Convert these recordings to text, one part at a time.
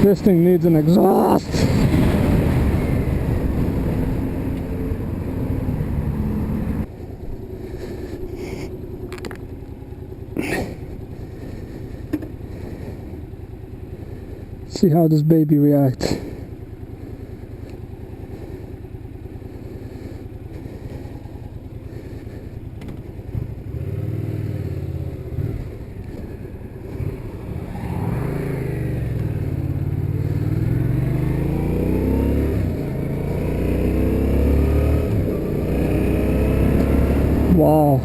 This thing needs an exhaust. See how this baby reacts. Wow.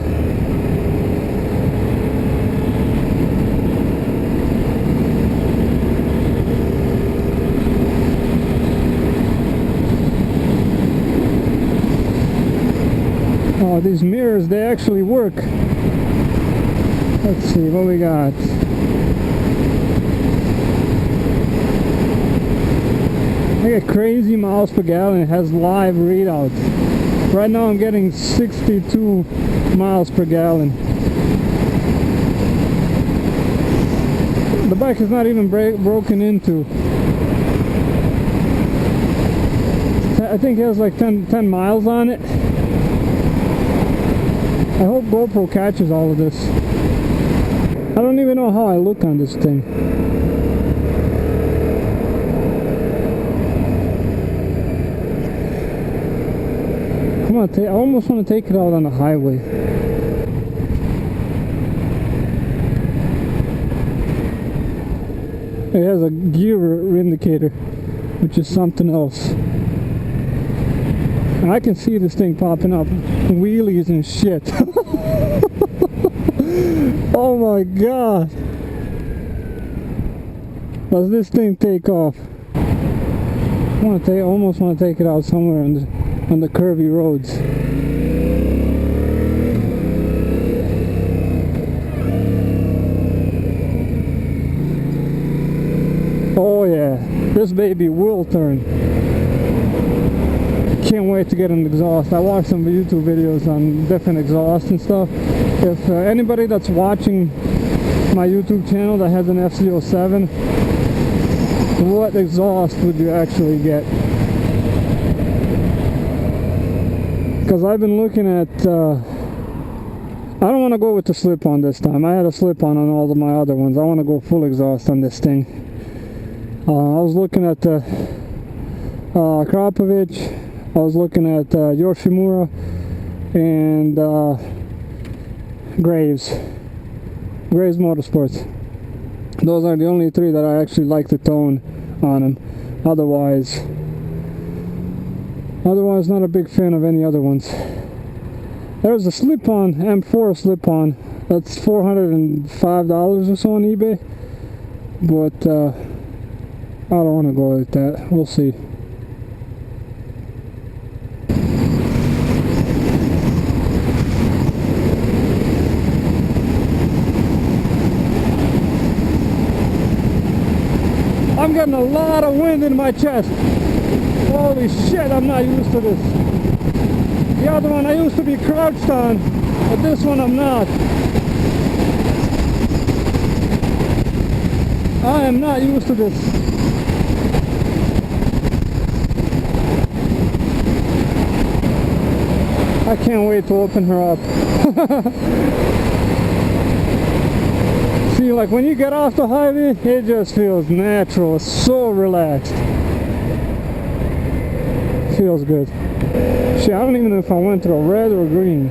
Oh, these mirrors, they actually work. Let's see what we got. I got crazy miles per gallon. It has live readouts. Right now I'm getting 62 miles per gallon. The bike is not even broken into. I think it has like 10 miles on it. I hope GoPro catches all of this. I don't even know how I look on this thing. Come on, I almost want to take it out on the highway. It has a gear indicator, which is something else. And I can see this thing popping up, wheelies and shit. Oh my god! Does this thing take off? I almost want to take it out somewhere on the curvy roads. Oh yeah, this baby will turn. Can't wait to get an exhaust. I watched some YouTube videos on different exhausts and stuff. If anybody that's watching my YouTube channel that has an FC07, what exhaust would you actually get? Because I've been looking at I don't want to go with the slip-on this time. I had a slip-on on all of my other ones. I want to go full exhaust on this thing. I was looking at the Krapovich, I was looking at Yoshimura and Graves Motorsports. Those are the only three that I actually like the tone on them. Otherwise not a big fan of any other ones. There's a slip-on, M4 slip-on, that's $405 or so on eBay, but I don't want to go with that. We'll see. I'm getting a lot of wind in my chest. Holy shit, I'm not used to this. The other one I used to be crouched on, but this one I'm not. I am not used to this. I can't wait to open her up. See, like when you get off the highway, it just feels natural, so relaxed. Feels good. Shit, I don't even know if I went through red or green.